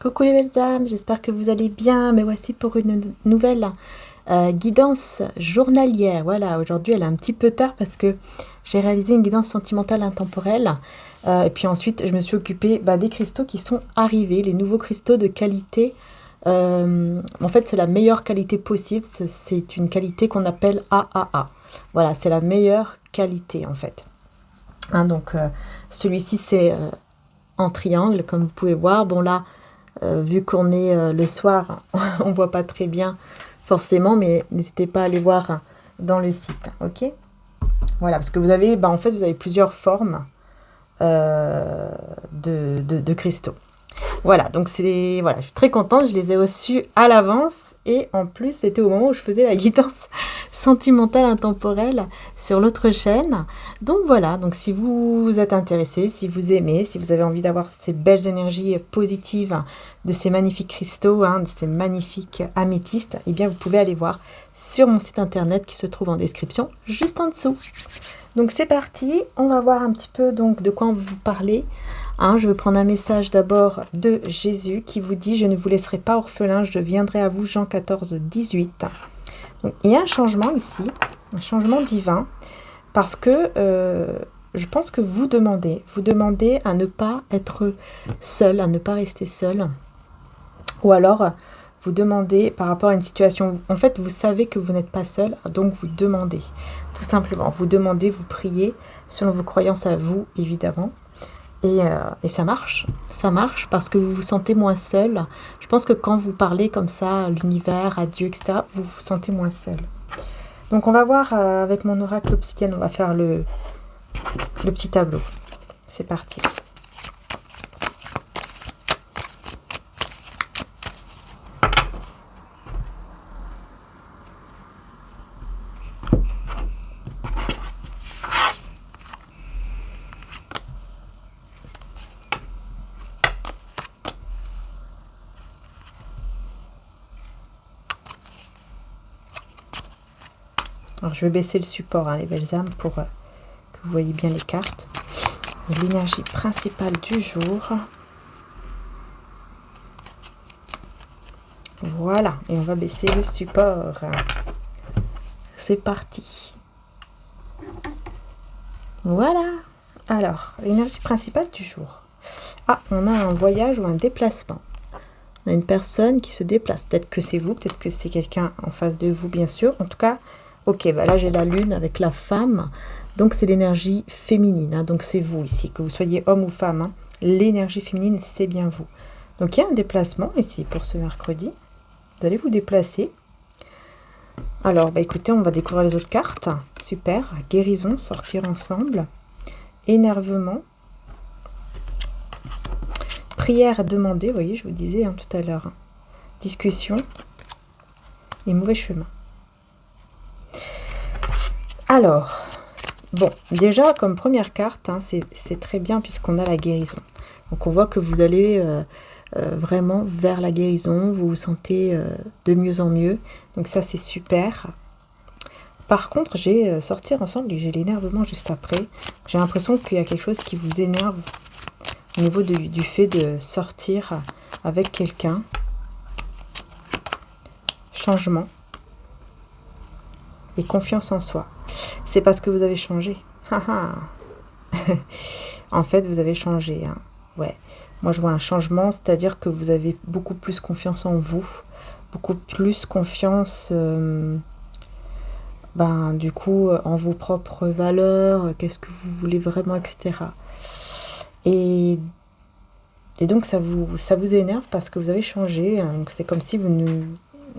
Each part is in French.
Coucou les belles âmes, j'espère que vous allez bien. Me voici pour une nouvelle guidance journalière. Voilà, aujourd'hui elle est un petit peu tard parce que j'ai réalisé une guidance sentimentale intemporelle. Et puis ensuite, je me suis occupée des cristaux qui sont arrivés, les nouveaux cristaux de qualité. En fait, c'est la meilleure qualité possible. C'est une qualité qu'on appelle AAA. Voilà, c'est la meilleure qualité en fait. Donc, celui-ci, c'est en triangle, comme vous pouvez voir. Bon, là, vu qu'on est le soir, on voit pas très bien forcément, mais n'hésitez pas à aller voir dans le site, ok? Voilà, parce que vous avez, en fait, vous avez plusieurs formes de cristaux. Voilà, donc voilà, je suis très contente, je les ai reçus à l'avance et en plus, c'était au moment où je faisais la guidance sentimentale intemporelle sur l'autre chaîne. Donc voilà, donc si vous êtes intéressé, si vous aimez, si vous avez envie d'avoir ces belles énergies positives de ces magnifiques cristaux, de ces magnifiques améthystes, eh bien vous pouvez aller voir sur mon site internet qui se trouve en description juste en dessous. Donc c'est parti, on va voir un petit peu donc de quoi on va vous parler. Je vais prendre un message d'abord de Jésus qui vous dit « Je ne vous laisserai pas orphelin, je viendrai à vous » Jean 14, 18. Donc, il y a un changement ici, un changement divin, parce que je pense que vous demandez à ne pas être seul, à ne pas rester seul. Ou alors, vous demandez par rapport à une situation, en fait, vous savez que vous n'êtes pas seul, donc vous demandez, tout simplement. Vous demandez, vous priez, selon vos croyances à vous, évidemment. Et ça marche parce que vous vous sentez moins seul. Je pense que quand vous parlez comme ça à l'univers, à Dieu, etc., vous vous sentez moins seul. Donc on va voir avec mon oracle obsidienne, on va faire le petit tableau. C'est parti. Alors, je vais baisser le support, les belles âmes, pour que vous voyez bien les cartes. L'énergie principale du jour. Voilà, et on va baisser le support. C'est parti. Voilà. Alors, l'énergie principale du jour. On a un voyage ou un déplacement. On a une personne qui se déplace. Peut-être que c'est vous, peut-être que c'est quelqu'un en face de vous, bien sûr. En tout cas, ok, là j'ai la lune avec la femme. Donc c'est l'énergie féminine. Donc c'est vous ici, que vous soyez homme ou femme. L'énergie féminine, c'est bien vous. Donc il y a un déplacement ici pour ce mercredi. Vous allez vous déplacer. Alors, écoutez, on va découvrir les autres cartes. Super. Guérison, sortir ensemble. Énervement. Prière à demander, vous voyez, je vous disais tout à l'heure. Discussion et mauvais chemin. Alors, déjà, comme première carte, c'est très bien puisqu'on a la guérison. Donc, on voit que vous allez vraiment vers la guérison, vous vous sentez de mieux en mieux. Donc, ça, c'est super. Par contre, j'ai sortir ensemble et j'ai l'énervement juste après. J'ai l'impression qu'il y a quelque chose qui vous énerve au niveau du fait de sortir avec quelqu'un. Changement. Et confiance en soi. C'est parce que vous avez changé. En fait, vous avez changé. Ouais. Moi, je vois un changement, c'est-à-dire que vous avez beaucoup plus confiance en vous. Beaucoup plus confiance, du coup, en vos propres valeurs. Qu'est-ce que vous voulez vraiment, etc. Et donc, ça vous énerve parce que vous avez changé. Donc, c'est comme si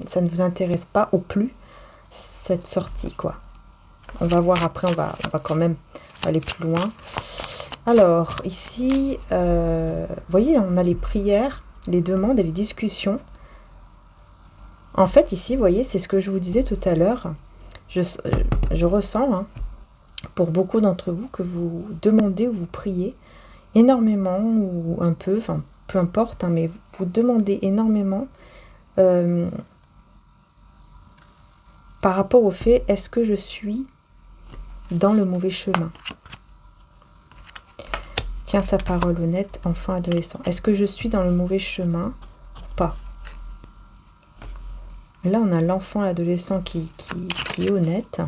ça ne vous intéresse pas au plus, cette sortie, quoi. On va voir après, on va quand même aller plus loin. Alors, ici, vous voyez, on a les prières, les demandes et les discussions. En fait, ici, vous voyez, c'est ce que je vous disais tout à l'heure. Je ressens, pour beaucoup d'entre vous, que vous demandez ou vous priez énormément ou un peu, peu importe, mais vous demandez énormément par rapport au fait, est-ce que je suis dans le mauvais chemin? Tiens sa parole honnête, enfant adolescent. Est-ce que je suis dans le mauvais chemin? pas. Et là, on a l'enfant, l'adolescent qui est honnête.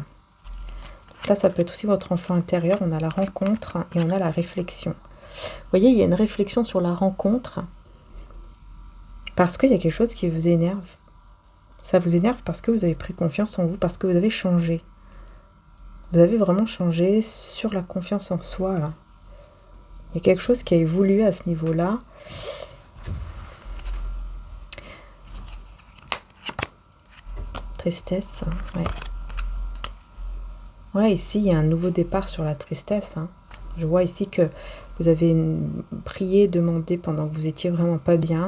Là, ça peut être aussi votre enfant intérieur. On a la rencontre et on a la réflexion. Vous voyez, il y a une réflexion sur la rencontre parce qu'il y a quelque chose qui vous énerve. Ça vous énerve parce que vous avez pris confiance en vous, parce que vous avez changé. Vous avez vraiment changé sur la confiance en soi, là. Il y a quelque chose qui a évolué à ce niveau-là. Tristesse, ouais. Ouais, ici, il y a un nouveau départ sur la tristesse. Je vois ici que vous avez prié, demandé pendant que vous étiez vraiment pas bien,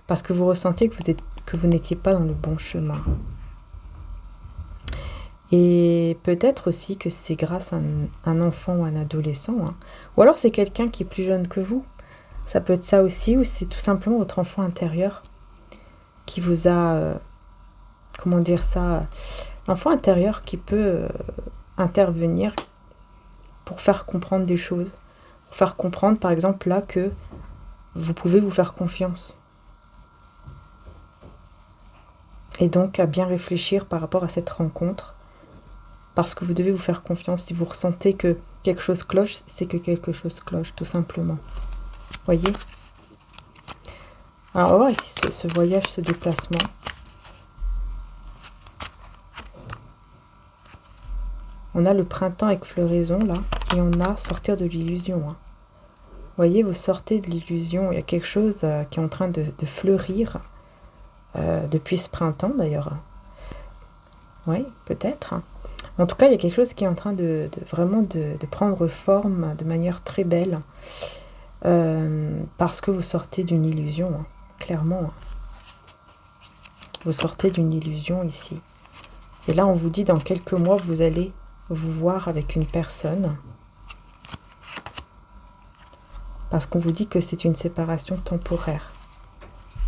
parce que vous ressentiez que vous n'étiez pas dans le bon chemin. Et peut-être aussi que c'est grâce à un enfant ou un adolescent. Ou alors c'est quelqu'un qui est plus jeune que vous. Ça peut être ça aussi, ou c'est tout simplement votre enfant intérieur qui vous a... comment dire ça? L'enfant intérieur qui peut intervenir pour faire comprendre des choses. Pour faire comprendre, par exemple, là, que vous pouvez vous faire confiance. Et donc, à bien réfléchir par rapport à cette rencontre. Parce que vous devez vous faire confiance. Si vous ressentez que quelque chose cloche, c'est que quelque chose cloche, tout simplement. Voyez? Alors, on va voir ici ce voyage, ce déplacement. On a le printemps avec floraison, là. Et on a sortir de l'illusion. Vous voyez, vous sortez de l'illusion. Il y a quelque chose qui est en train de fleurir. Depuis ce printemps, d'ailleurs. Oui, peut-être. En tout cas, il y a quelque chose qui est en train de vraiment de prendre forme de manière très belle. Parce que vous sortez d'une illusion, clairement. Vous sortez d'une illusion ici. Et là, on vous dit, dans quelques mois, vous allez vous voir avec une personne. Parce qu'on vous dit que c'est une séparation temporaire.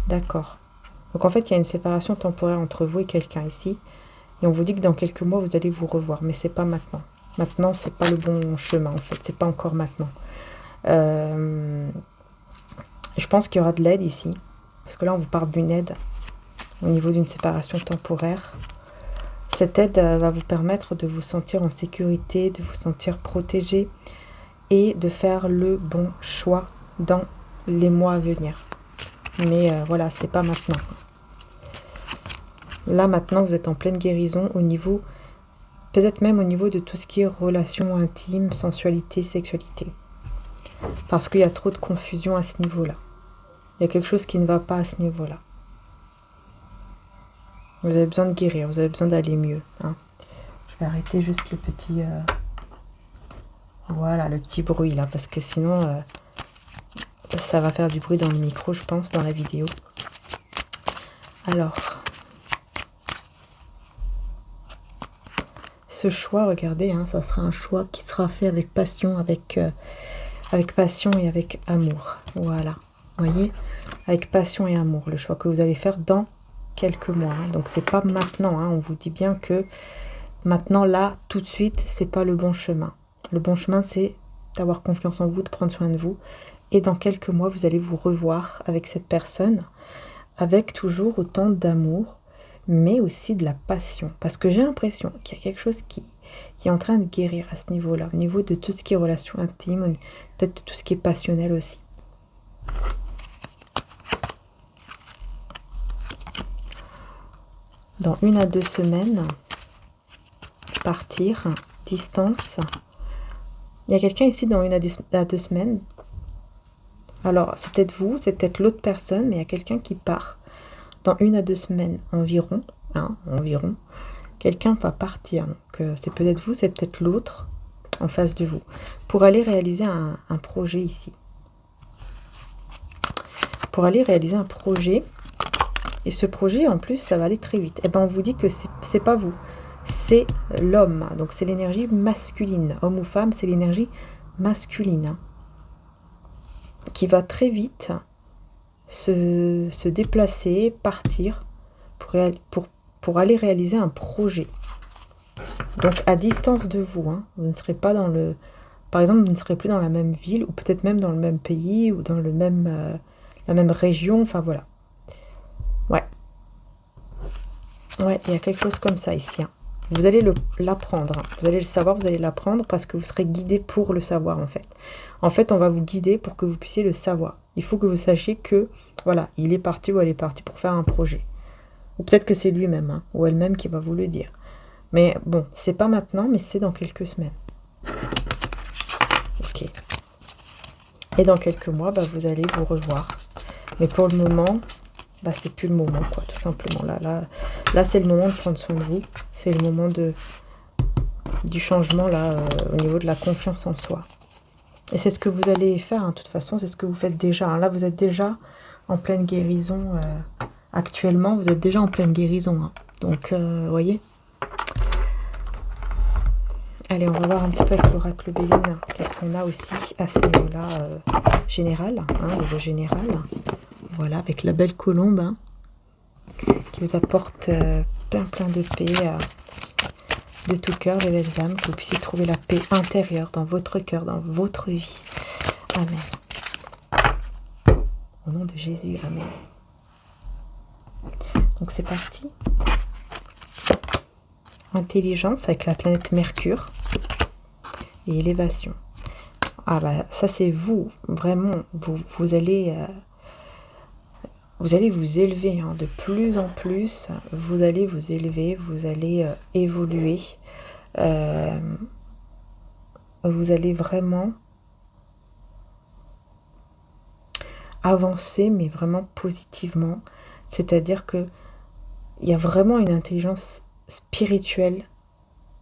D'accord. Donc en fait, il y a une séparation temporaire entre vous et quelqu'un ici. Et on vous dit que dans quelques mois, vous allez vous revoir. Mais c'est pas maintenant. Maintenant, c'est pas le bon chemin, en fait. C'est pas encore maintenant. Je pense qu'il y aura de l'aide ici. Parce que là, on vous parle d'une aide au niveau d'une séparation temporaire. Cette aide va vous permettre de vous sentir en sécurité, de vous sentir protégé et de faire le bon choix dans les mois à venir. Mais voilà, c'est pas maintenant. Là, maintenant, vous êtes en pleine guérison au niveau, peut-être même au niveau de tout ce qui est relations intimes, sensualité, sexualité. Parce qu'il y a trop de confusion à ce niveau-là. Il y a quelque chose qui ne va pas à ce niveau-là. Vous avez besoin de guérir, vous avez besoin d'aller mieux. Je vais arrêter juste le petit... Voilà, le petit bruit là, parce que sinon, ça va faire du bruit dans le micro, je pense, dans la vidéo. Alors, ce choix, regardez, ça sera un choix qui sera fait avec passion, avec passion et avec amour. Voilà, vous voyez, avec passion et amour, le choix que vous allez faire dans quelques mois. Donc c'est pas maintenant, on vous dit bien que maintenant, là, tout de suite, c'est pas le bon chemin. Le bon chemin, c'est d'avoir confiance en vous, de prendre soin de vous. Et dans quelques mois, vous allez vous revoir avec cette personne, avec toujours autant d'amour, mais aussi de la passion. Parce que j'ai l'impression qu'il y a quelque chose qui est en train de guérir à ce niveau-là, au niveau de tout ce qui est relations intimes, peut-être de tout ce qui est passionnel aussi. Dans 1 à 2 semaines, partir, distance. Il y a quelqu'un ici dans 1 à 2 semaines. Alors, c'est peut-être vous, c'est peut-être l'autre personne, mais il y a quelqu'un qui part. Dans 1 à 2 semaines environ, environ, quelqu'un va partir. Donc, c'est peut-être vous, c'est peut-être l'autre en face de vous. Pour aller réaliser un projet ici. Pour aller réaliser un projet. Et ce projet, en plus, ça va aller très vite. Et bien, on vous dit que c'est pas vous. C'est l'homme. Donc, c'est l'énergie masculine. Homme ou femme, c'est l'énergie masculine. Qui va très vite se déplacer, partir pour aller réaliser un projet. Donc, à distance de vous. Vous ne serez pas dans le... Par exemple, vous ne serez plus dans la même ville, ou peut-être même dans le même pays, ou dans la même région. Enfin, voilà. Ouais. Ouais, il y a quelque chose comme ça ici. Hein. Vous allez l'apprendre. Hein. Vous allez le savoir, vous allez l'apprendre parce que vous serez guidé pour le savoir, en fait. En fait, on va vous guider pour que vous puissiez le savoir. Il faut que vous sachiez que, voilà, il est parti ou elle est partie pour faire un projet. Ou peut-être que c'est lui-même, hein, ou elle-même qui va vous le dire. Mais bon, c'est pas maintenant, mais c'est dans quelques semaines. Ok. Et dans quelques mois, bah, vous allez vous revoir. Mais pour le moment, bah, c'est plus le moment, quoi, tout simplement. Là c'est le moment de prendre soin de vous. C'est le moment du changement, là, au niveau de la confiance en soi. Et c'est ce que vous allez faire, hein, de toute façon, c'est ce que vous faites déjà. Hein. Là, vous êtes déjà en pleine guérison. Actuellement, vous êtes déjà en pleine guérison. Hein. Donc, vous voyez. Allez, on va voir un petit peu avec l'oracle Béline. Qu'est-ce qu'on a aussi à ce niveau-là général, hein, niveau général. Voilà, avec la belle colombe, hein, qui vous apporte plein de paix, de tout cœur, les belles âmes, que vous puissiez trouver la paix intérieure dans votre cœur, dans votre vie. Amen. Au nom de Jésus, amen. Donc c'est parti. Intelligence avec la planète Mercure et élévation. Ah bah ça c'est vous, vraiment, vous allez vous élever hein, de plus en plus, vous allez vous élever, vous allez évoluer, vous allez vraiment avancer, mais vraiment positivement, c'est-à-dire que il y a vraiment une intelligence spirituelle,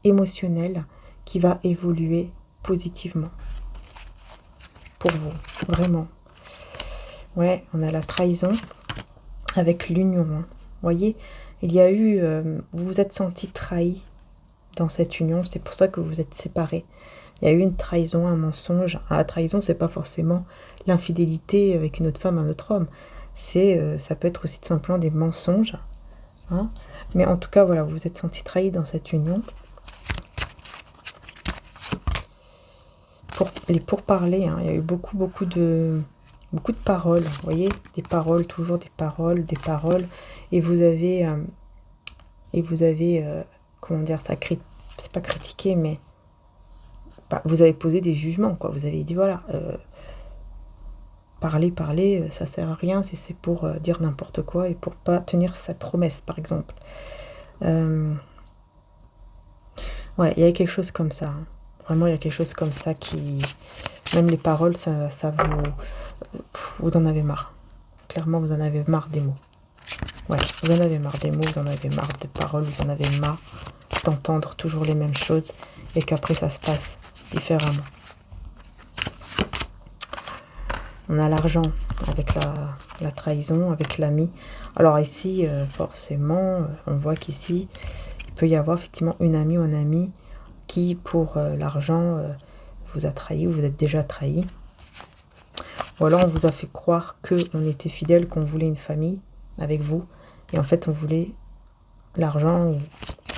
émotionnelle, qui va évoluer positivement pour vous, vraiment. Ouais, on a la trahison avec l'union. Hein. Vous voyez, il y a eu, vous vous êtes senti trahi dans cette union, c'est pour ça que vous vous êtes séparés. Il y a eu une trahison, un mensonge. Ah, la trahison, c'est pas forcément l'infidélité avec une autre femme, un autre homme. Ça peut être aussi tout simplement des mensonges. Hein. Mais en tout cas, voilà, vous vous êtes senti trahi dans cette union. Pour parler, hein, il y a eu beaucoup de paroles, vous voyez, des paroles, toujours des paroles, et vous avez, comment dire ça, c'est pas critiqué, mais bah, vous avez posé des jugements, quoi, vous avez dit, voilà, parler, ça sert à rien si c'est pour dire n'importe quoi et pour pas tenir sa promesse, par exemple. Ouais, il y a quelque chose comme ça, hein. Vraiment, il y a quelque chose comme ça qui... Même les paroles, ça vous en avez marre. Clairement, vous en avez marre des mots. Ouais, vous en avez marre des mots, vous en avez marre des paroles, vous en avez marre d'entendre toujours les mêmes choses et qu'après, ça se passe différemment. On a l'argent avec la trahison, avec l'ami. Alors ici, forcément, on voit qu'ici, il peut y avoir effectivement une amie ou un ami qui, pour l'argent, vous a trahi ou vous êtes déjà trahi. Ou alors on vous a fait croire qu'on était fidèle, qu'on voulait une famille avec vous. Et en fait, on voulait l'argent ou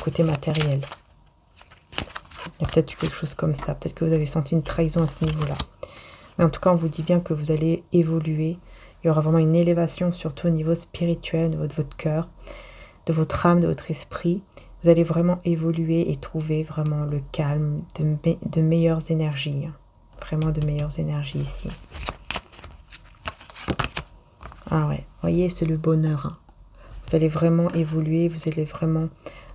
côté matériel. Il y a peut-être eu quelque chose comme ça. Peut-être que vous avez senti une trahison à ce niveau-là. Mais en tout cas, on vous dit bien que vous allez évoluer. Il y aura vraiment une élévation, surtout au niveau spirituel, de votre cœur, de votre âme, de votre esprit. Vous allez vraiment évoluer et trouver vraiment le calme, de meilleures énergies. Vraiment de meilleures énergies ici. Ah ouais, vous voyez, c'est le bonheur. Hein. Vous allez vraiment évoluer, vous allez vraiment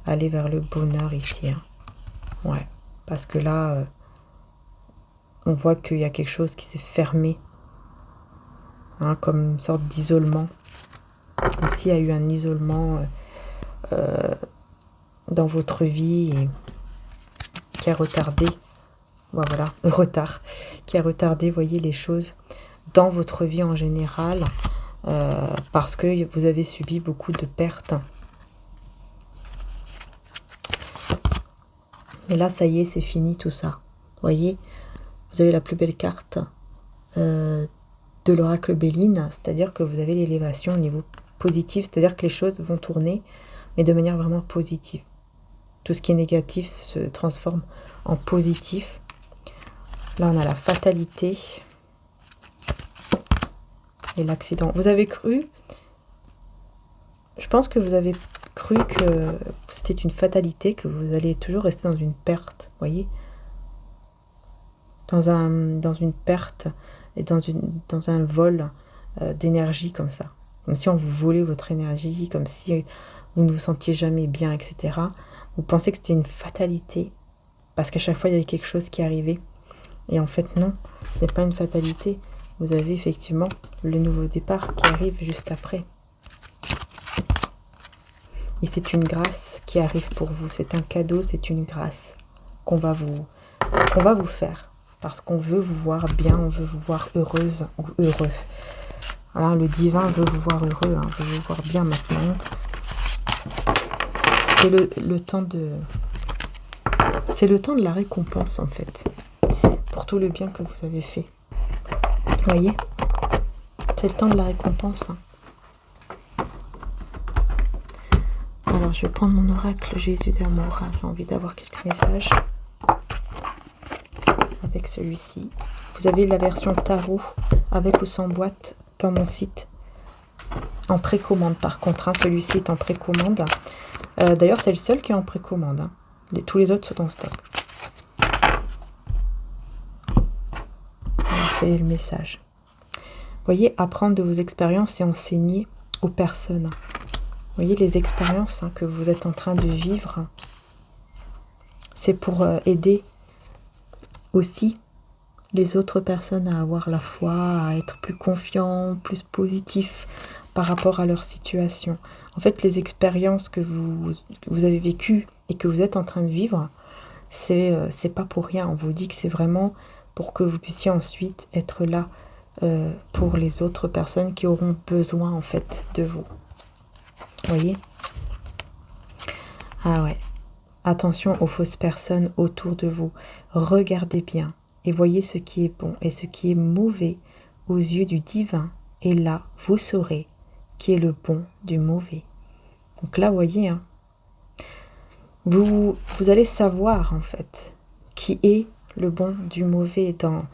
aller vers le bonheur ici. Hein. Ouais, parce que là, on voit qu'il y a quelque chose qui s'est fermé. Hein, comme une sorte d'isolement. Comme s'il y a eu un isolement dans votre vie et qui a retardé, voilà, retard, qui a retardé, voyez, les choses dans votre vie en général, parce que vous avez subi beaucoup de pertes. Mais là, ça y est, c'est fini tout ça. Voyez, vous avez la plus belle carte de l'oracle Béline, c'est-à-dire que vous avez l'élévation au niveau positif, c'est-à-dire que les choses vont tourner, mais de manière vraiment positive. Tout ce qui est négatif se transforme en positif. Là, on a la fatalité et l'accident. Vous avez cru Je pense que vous avez cru que c'était une fatalité, que vous allez toujours rester dans une perte, voyez, dans une perte et dans un vol d'énergie comme ça. Comme si on vous volait votre énergie, comme si vous ne vous sentiez jamais bien, etc. Vous pensez que c'était une fatalité, parce qu'à chaque fois, il y avait quelque chose qui arrivait. Et en fait, non, ce n'est pas une fatalité. Vous avez effectivement le nouveau départ qui arrive juste après. Et c'est une grâce qui arrive pour vous. C'est un cadeau, c'est une grâce qu'on va vous faire. Parce qu'on veut vous voir bien, on veut vous voir heureuse ou heureux. Alors, le divin veut vous voir heureux, hein, veut vous voir bien maintenant. C'est le temps de... C'est le temps de la récompense, en fait. Pour tout le bien que vous avez fait. Vous voyez? C'est le temps de la récompense. Hein. Alors, je vais prendre mon oracle Jésus d'amour. Hein. J'ai envie d'avoir quelques messages avec celui-ci. Vous avez la version tarot avec ou sans boîte dans mon site. En précommande, par contre. Hein. Celui-ci est en précommande. D'ailleurs, c'est le seul qui est en précommande. Hein. Tous les autres sont en stock. Quel est le message? Vous voyez, apprendre de vos expériences et enseigner aux personnes. Vous voyez, les expériences que vous êtes en train de vivre, c'est pour aider aussi les autres personnes à avoir la foi, à être plus confiants, plus positifs par rapport à leur situation. En fait, les expériences que vous avez vécues et que vous êtes en train de vivre, c'est pas pour rien. On vous dit que c'est vraiment pour que vous puissiez ensuite être là pour les autres personnes qui auront besoin en fait de vous. Vous voyez? Ah ouais. Attention aux fausses personnes autour de vous. Regardez bien et voyez ce qui est bon et ce qui est mauvais aux yeux du divin. Et là, vous saurez qui est le bon du mauvais. Donc là, vous voyez, hein, vous allez savoir en fait qui est le bon du mauvais dans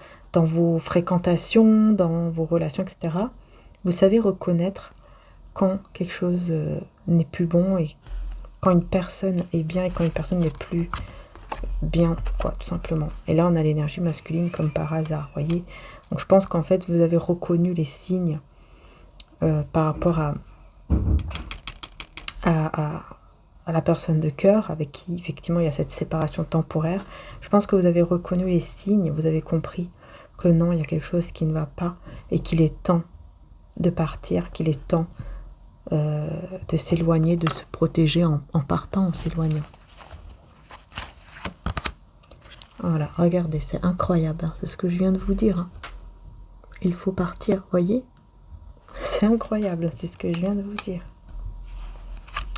vos fréquentations, dans vos relations, etc. Vous savez reconnaître quand quelque chose n'est plus bon et quand une personne est bien et quand une personne n'est plus bien, quoi, tout simplement. Et là, on a l'énergie masculine comme par hasard, voyez. Donc, je pense qu'en fait, vous avez reconnu les signes par rapport à la personne de cœur avec qui, effectivement, il y a cette séparation temporaire. Je pense que vous avez reconnu les signes, vous avez compris que non, il y a quelque chose qui ne va pas et qu'il est temps de partir, qu'il est temps de s'éloigner, de se protéger en partant, en s'éloignant. Voilà, regardez, c'est incroyable, hein, c'est ce que je viens de vous dire. Hein. Il faut partir, voyez? C'est incroyable, c'est ce que je viens de vous dire.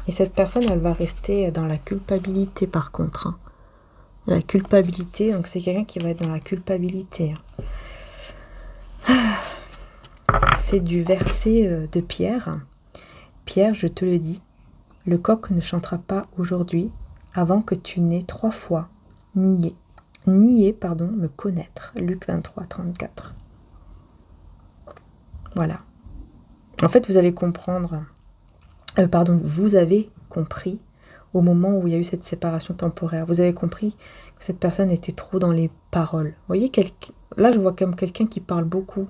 Et cette personne, elle va rester dans la culpabilité par contre. Hein. La culpabilité, donc c'est quelqu'un qui va être dans la culpabilité. Hein. C'est du verset de Pierre. Pierre, je te le dis, le coq ne chantera pas aujourd'hui avant que tu n'aies 3 fois nié, me connaître. Luc 23, 34. Voilà. En fait, vous allez comprendre, vous avez compris au moment où il y a eu cette séparation temporaire. Vous avez compris que cette personne était trop dans les paroles. Vous voyez, là, je vois comme quelqu'un qui parle beaucoup.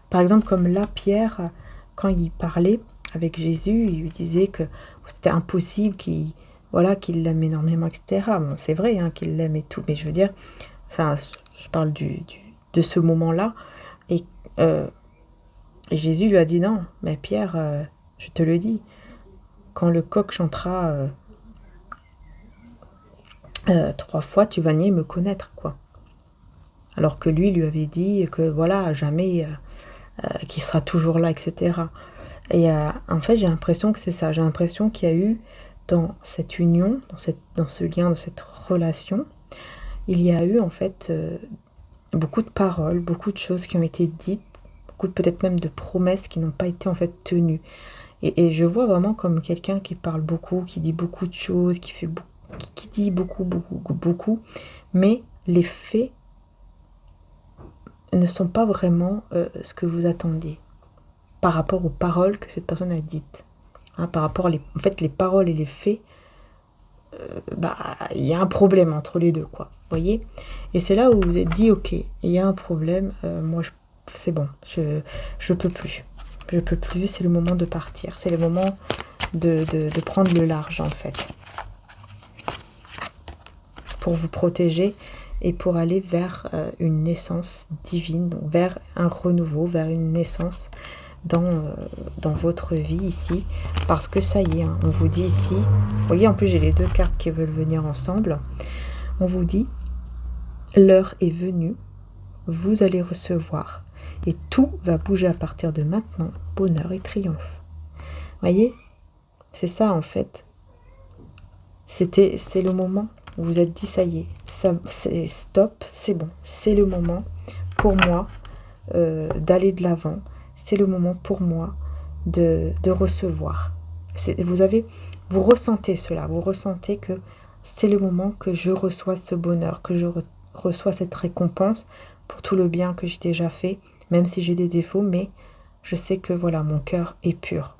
Par exemple, comme là, Pierre, quand il parlait avec Jésus, il lui disait que c'était impossible qu'il l'aime énormément, etc. Bon, c'est vrai hein, qu'il l'aime et tout, mais je veux dire, ça, je parle de ce moment-là. Et Jésus lui a dit non, mais Pierre, je te le dis, quand le coq chantera 3 fois, tu vas nier me connaître, quoi. Alors que lui avait dit que voilà, jamais, qu'il sera toujours là, etc. Et en fait, j'ai l'impression que c'est ça. J'ai l'impression qu'il y a eu dans cette union, dans ce lien, dans cette relation, il y a eu en fait beaucoup de paroles, beaucoup de choses qui ont été dites, beaucoup peut-être même de promesses qui n'ont pas été en fait tenues. Et je vois vraiment comme quelqu'un qui parle beaucoup, qui dit beaucoup de choses, qui dit beaucoup, mais les faits ne sont pas vraiment ce que vous attendiez par rapport aux paroles que cette personne a dites. hein, par rapport en fait, les paroles et les faits, il y a un problème entre les deux, quoi. Vous voyez? Et c'est là où vous vous êtes dit, ok, il y a un problème, moi, c'est bon, je peux plus. Je peux plus, c'est le moment de partir. C'est le moment de prendre le large, en fait. Pour vous protéger et pour aller vers une naissance divine, donc vers un renouveau, vers une naissance dans votre vie ici. Parce que ça y est, hein, on vous dit ici, vous voyez, en plus j'ai les deux cartes qui veulent venir ensemble. On vous dit, l'heure est venue, vous allez recevoir. Et tout va bouger à partir de maintenant, bonheur et triomphe. Voyez, c'est ça en fait. C'est le moment où vous êtes dit, ça y est, c'est stop, c'est bon. C'est le moment pour moi d'aller de l'avant. C'est le moment pour moi de recevoir. Vous ressentez cela, vous ressentez que c'est le moment que je reçois ce bonheur, que je reçois cette récompense pour tout le bien que j'ai déjà fait, même si j'ai des défauts, mais je sais que voilà, mon cœur est pur.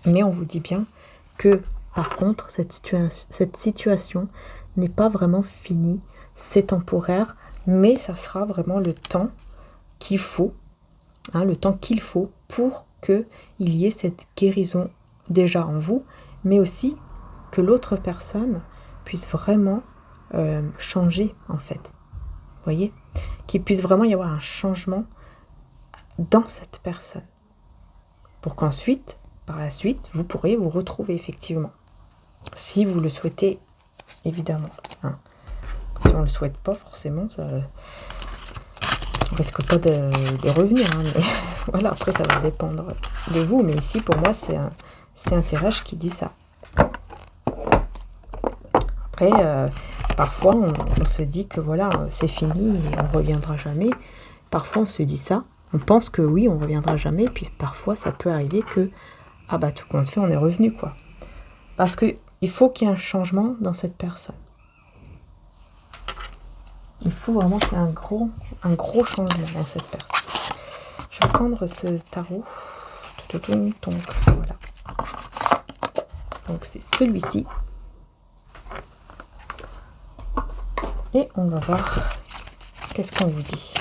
Mais on vous dit bien que, par contre, cette situation n'est pas vraiment finie, c'est temporaire, mais ça sera vraiment le temps qu'il faut, hein, le temps qu'il faut pour qu'il y ait cette guérison déjà en vous, mais aussi que l'autre personne puisse vraiment changer, en fait. Vous voyez ? Qu'il puisse vraiment y avoir un changement dans cette personne. Pour qu'ensuite, par la suite, vous pourrez vous retrouver effectivement. Si vous le souhaitez, évidemment. Hein. Si on ne le souhaite pas, forcément, ça ne risque pas de revenir. Hein, mais voilà, après, ça va dépendre de vous. Mais ici, pour moi, c'est un tirage qui dit ça. Après, parfois, on se dit que voilà, c'est fini, on ne reviendra jamais. Parfois, on se dit ça. On pense que oui, on ne reviendra jamais. Puis parfois, ça peut arriver que, tout compte fait, on est revenu, quoi. Parce qu'il faut qu'il y ait un changement dans cette personne. Il faut vraiment qu'il y ait un gros changement dans cette personne. Je vais prendre ce tarot. Donc, voilà. Donc, c'est celui-ci. Et on va voir qu'est-ce qu'on vous dit.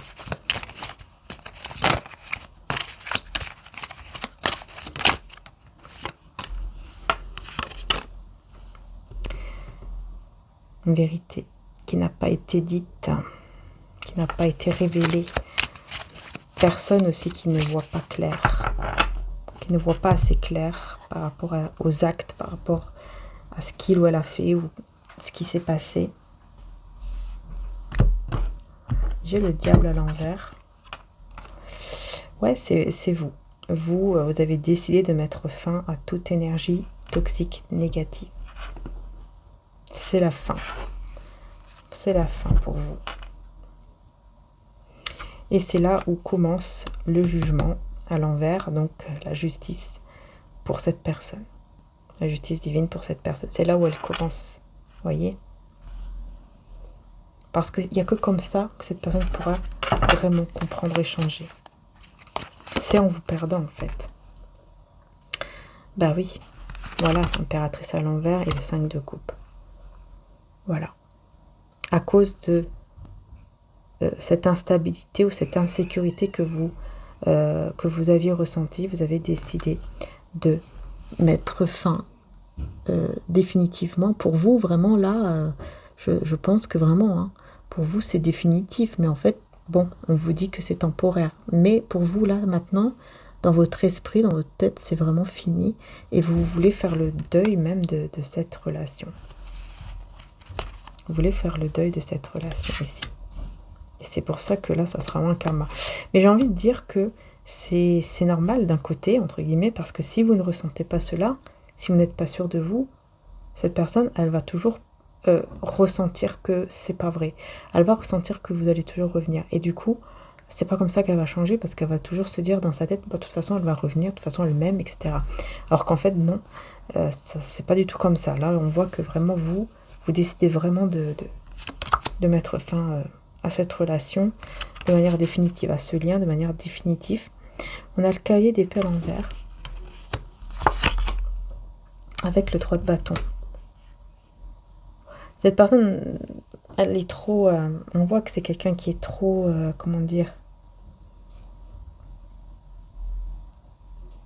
Une vérité qui n'a pas été dite, qui n'a pas été révélée. Personne aussi qui ne voit pas clair, qui ne voit pas assez clair par rapport aux actes, par rapport à ce qu'il ou elle a fait ou ce qui s'est passé. J'ai le diable à l'envers. Ouais, c'est vous. Vous avez décidé de mettre fin à toute énergie toxique, négative. C'est la fin. C'est la fin pour vous. Et c'est là où commence le jugement à l'envers, donc la justice pour cette personne. La justice divine pour cette personne. C'est là où elle commence. Voyez ? Parce qu'il n'y a que comme ça que cette personne pourra vraiment comprendre et changer. C'est en vous perdant, en fait. Bah oui. Voilà, l'impératrice à l'envers et le 5 de coupe. Voilà. À cause de cette instabilité ou cette insécurité que vous aviez ressentie, vous avez décidé de mettre fin définitivement. Pour vous, vraiment, là, je pense que vraiment, hein, pour vous, c'est définitif. Mais en fait, bon, on vous dit que c'est temporaire. Mais pour vous, là, maintenant, dans votre esprit, dans votre tête, c'est vraiment fini. Et vous voulez faire le deuil même de cette relation. Vous voulez faire le deuil de cette relation ici. Et c'est pour ça que là, ça sera un karma. Mais j'ai envie de dire que c'est normal d'un côté, entre guillemets, parce que si vous ne ressentez pas cela, si vous n'êtes pas sûr de vous, cette personne, elle va toujours ressentir que c'est pas vrai. Elle va ressentir que vous allez toujours revenir. Et du coup, c'est pas comme ça qu'elle va changer, parce qu'elle va toujours se dire dans sa tête, de toute façon, elle va revenir, de toute façon, elle m'aime, etc. Alors qu'en fait, non, c'est pas du tout comme ça. Là, on voit que vraiment, vous décidez vraiment de mettre fin à cette relation de manière définitive, à ce lien de manière définitive. On a le cavalier d'épée à l'envers. avec le 3 de bâton. Cette personne, elle est trop... on voit que c'est quelqu'un qui est trop... comment dire,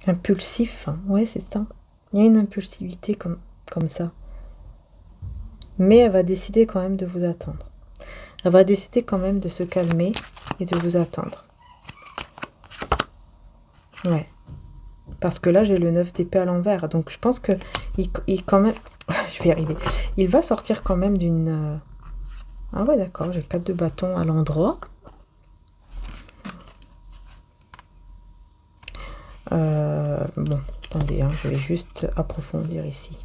impulsif. Ouais, c'est ça. Il y a une impulsivité comme ça. Mais elle va décider quand même de vous attendre. Elle va décider quand même de se calmer et de vous attendre. Ouais. Parce que là, j'ai le 9 d'épée à l'envers. Donc, je pense que il quand même... je vais y arriver. Il va sortir quand même d'une... Ah ouais, d'accord. J'ai le 4 de bâton à l'endroit. Bon, attendez. Hein, je vais juste approfondir ici.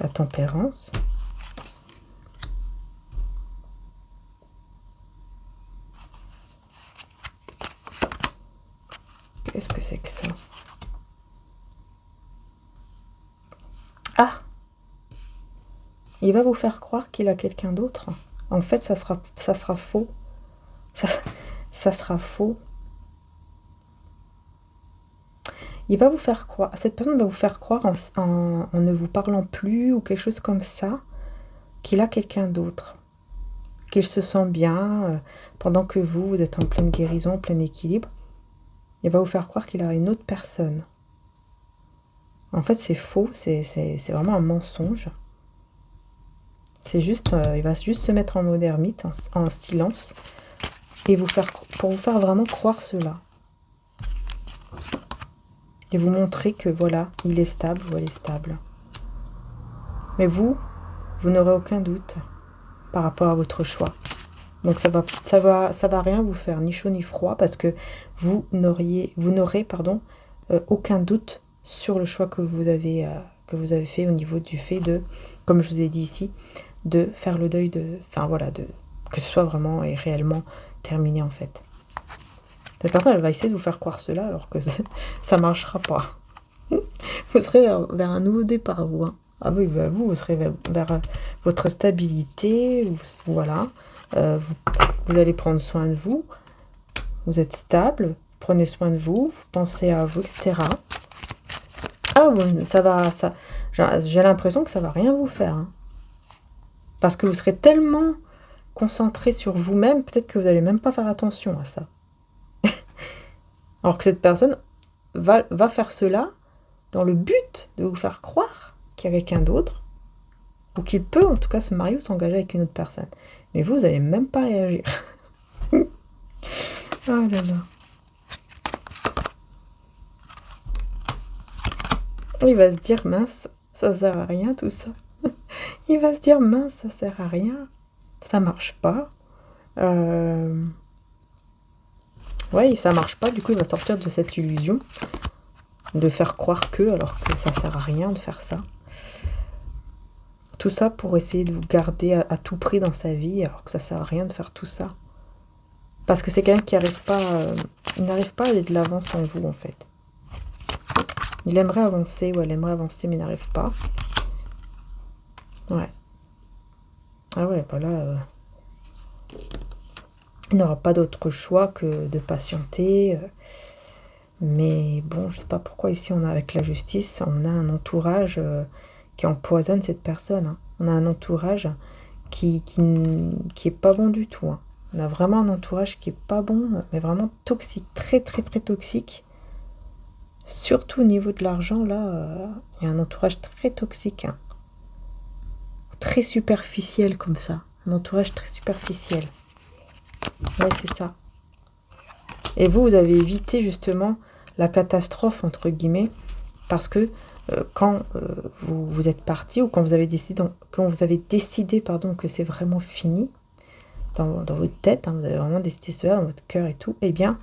La tempérance. Qu'est-ce que c'est que ça? Ah! Il va vous faire croire qu'il a quelqu'un d'autre. En fait, ça sera faux. Ça sera faux. Il va vous faire croire, cette personne va vous faire croire en ne vous parlant plus ou quelque chose comme ça, qu'il a quelqu'un d'autre. Qu'il se sent bien pendant que vous êtes en pleine guérison, en plein équilibre. Il va vous faire croire qu'il a une autre personne. En fait, c'est faux, c'est vraiment un mensonge. C'est juste, il va juste se mettre en mode ermite, en silence, et pour vous faire vraiment croire cela. Et vous montrer que voilà, il est stable ou elle est stable. Mais vous n'aurez aucun doute par rapport à votre choix. Donc ça va rien vous faire ni chaud ni froid parce que vous n'aurez aucun doute sur le choix que vous avez fait au niveau du fait de, comme je vous ai dit ici, de faire le deuil que ce soit vraiment et réellement terminé en fait. Cette personne, elle va essayer de vous faire croire cela alors que ça marchera pas. Vous serez vers un nouveau départ, vous. Hein. Ah oui, bah vous serez vers votre stabilité, voilà. Vous allez prendre soin de vous. Vous êtes stable, prenez soin de vous, vous pensez à vous, etc. Ah bon, j'ai l'impression que ça va rien vous faire. Hein. Parce que vous serez tellement concentré sur vous-même, peut-être que vous n'allez même pas faire attention à ça. Alors que cette personne va faire cela dans le but de vous faire croire qu'il y a quelqu'un d'autre, ou qu'il peut en tout cas se marier ou s'engager avec une autre personne. Mais vous n'allez même pas réagir. Oh là là. Il va se dire, mince, ça sert à rien tout ça. Il va se dire, mince, ça sert à rien. Ça marche pas. Ouais, ça marche pas, du coup il va sortir de cette illusion de faire croire alors que ça sert à rien de faire ça. Tout ça pour essayer de vous garder à tout prix dans sa vie, alors que ça sert à rien de faire tout ça. Parce que c'est quelqu'un qui il n'arrive pas à aller de l'avant sans vous en fait. Il aimerait avancer, ou elle aimerait avancer, mais il n'arrive pas. Ouais. Ah ouais, bah là... il n'aura pas d'autre choix que de patienter. Mais bon, je ne sais pas pourquoi ici on a avec la justice, on a un entourage qui empoisonne cette personne. Hein. On a un entourage qui est pas bon du tout. Hein. On a vraiment un entourage qui est pas bon, mais vraiment toxique, très très très toxique. Surtout au niveau de l'argent, là, il y a un entourage très toxique. Hein. Très superficiel comme ça. Un entourage très superficiel. Ouais, c'est ça. Et vous avez évité justement la catastrophe, entre guillemets, parce que quand vous êtes parti ou quand vous avez décidé, que c'est vraiment fini dans votre tête, hein, vous avez vraiment décidé cela dans votre cœur et tout, eh bien,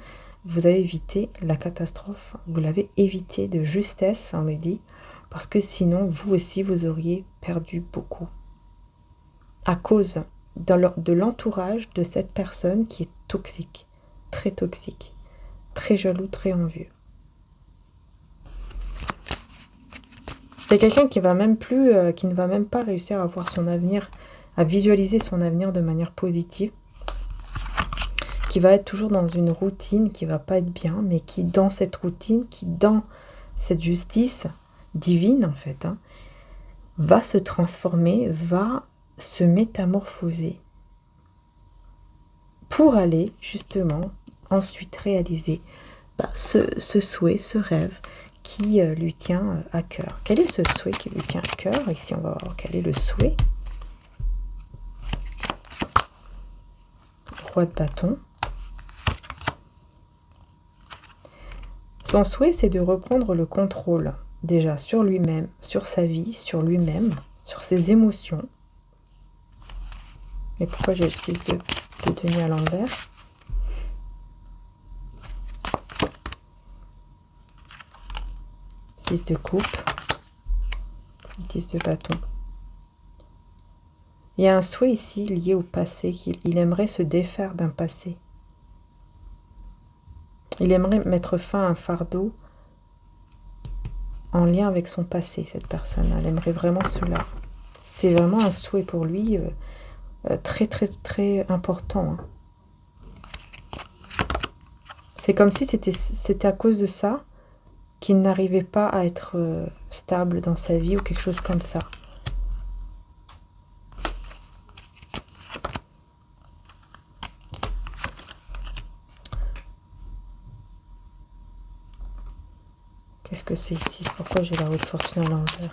vous avez évité la catastrophe. Vous l'avez évité de justesse, on me dit, parce que sinon, vous aussi, vous auriez perdu beaucoup. À cause de l'entourage de cette personne qui est toxique, très jaloux, très envieux. C'est quelqu'un qui ne va même pas réussir à voir son avenir, à visualiser son avenir de manière positive. qui va être toujours dans une routine qui va pas être bien, mais qui dans cette routine, qui dans cette justice divine en fait, hein, va se transformer, va se métamorphoser pour aller justement ensuite réaliser ce souhait, ce rêve qui lui tient à cœur. Quel est ce souhait qui lui tient à cœur? Ici, on va voir quel est le souhait. Roi de bâton. Son souhait, c'est de reprendre le contrôle, déjà sur lui-même, sur sa vie, sur lui-même, sur ses émotions. Et pourquoi j'ai le 6 de denier à l'envers? De coupe, 10 de bâton. Il y a un souhait ici lié au passé, qu'il aimerait se défaire d'un passé. Il aimerait mettre fin à un fardeau en lien avec son passé, cette personne. Elle aimerait vraiment cela. C'est vraiment un souhait pour lui très très très important. Hein. C'est comme si c'était à cause de ça qu'il n'arrivait pas à être stable dans sa vie ou quelque chose comme ça. Qu'est-ce que c'est ici? Pourquoi j'ai la haute fortune à l'envers?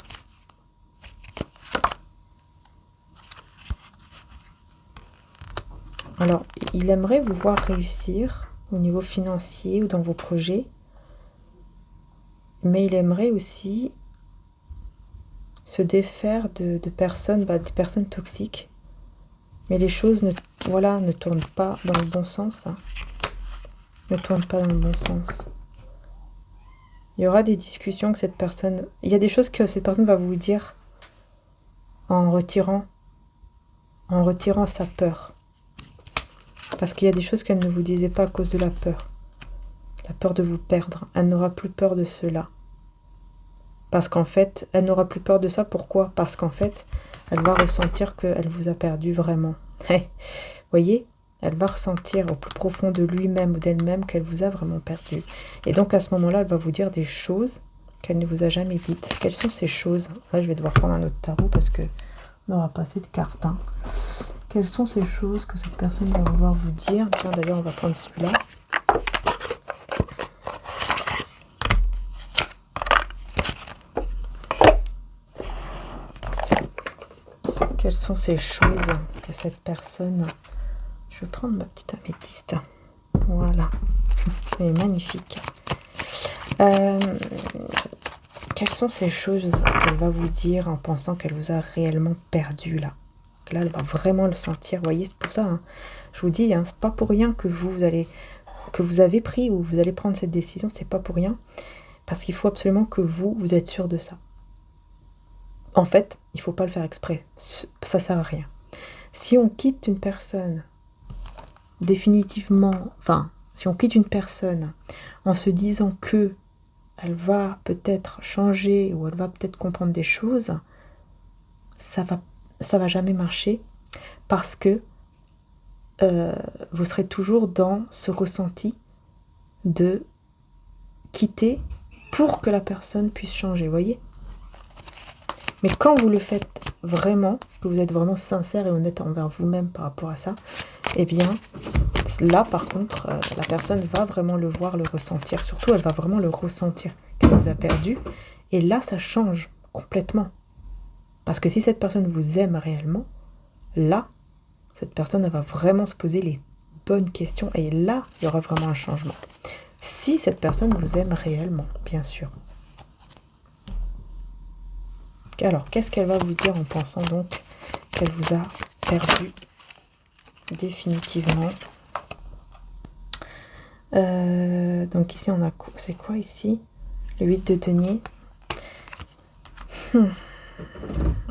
Alors, il aimerait vous voir réussir au niveau financier ou dans vos projets. Mais il aimerait aussi se défaire de personnes, des personnes toxiques. Mais les choses ne tournent pas dans le bon sens. Hein. Ne tournent pas dans le bon sens. Il y aura des discussions que cette personne... Il y a des choses que cette personne va vous dire en retirant sa peur. Parce qu'il y a des choses qu'elle ne vous disait pas à cause de la peur. La peur de vous perdre. Elle n'aura plus peur de cela. Parce qu'en fait, elle n'aura plus peur de ça. Pourquoi? Parce qu'en fait, elle va ressentir qu'elle vous a perdu vraiment. Vous voyez? Elle va ressentir au plus profond de lui-même ou d'elle-même qu'elle vous a vraiment perdu. Et donc, à ce moment-là, elle va vous dire des choses qu'elle ne vous a jamais dites. Quelles sont ces choses? Là, je vais devoir prendre un autre tarot parce que on n'aura pas assez de cartes. Hein. Quelles sont ces choses que cette personne va vouloir vous dire? Tiens, d'ailleurs, on va prendre celui-là. Quelles sont ces choses que cette personne... Je vais prendre ma petite améthyste. Voilà. Elle est magnifique. Quelles sont ces choses qu'elle va vous dire en pensant qu'elle vous a réellement perdu là? Là, elle va vraiment le sentir. Vous voyez, c'est pour ça. Hein, je vous dis, hein, c'est pas pour rien que vous avez pris ou vous allez prendre cette décision. C'est pas pour rien. Parce qu'il faut absolument que vous êtes sûr de ça. En fait, il ne faut pas le faire exprès. Ça sert à rien. Si on quitte une personne définitivement, si on quitte une personne en se disant que elle va peut-être changer ou elle va peut-être comprendre des choses, ça va jamais marcher parce que vous serez toujours dans ce ressenti de quitter pour que la personne puisse changer, vous voyez? Mais quand vous le faites vraiment, que vous êtes vraiment sincère et honnête envers vous-même par rapport à ça, eh bien, là, par contre, la personne va vraiment le voir, le ressentir. Surtout, elle va vraiment le ressentir qu'elle vous a perdu. Et là, ça change complètement. Parce que si cette personne vous aime réellement, là, cette personne elle va vraiment se poser les bonnes questions. Et là, il y aura vraiment un changement. Si cette personne vous aime réellement, bien sûr. Alors, qu'est-ce qu'elle va vous dire en pensant donc qu'elle vous a perdu définitivement? Donc ici, on a... C'est quoi ici? Le 8 de denier.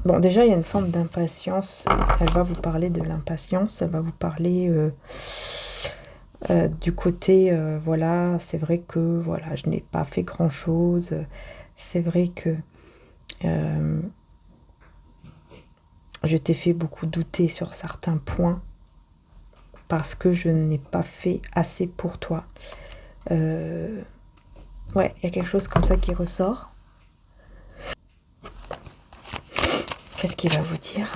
Bon, déjà, il y a une forme d'impatience. Elle va vous parler de l'impatience. Elle va vous parler du côté... voilà, c'est vrai que voilà, je n'ai pas fait grand-chose. C'est vrai que... je t'ai fait beaucoup douter sur certains points. parce que je n'ai pas fait assez pour toi. Ouais, il y a quelque chose comme ça qui ressort. Qu'est-ce qu'il va vous dire?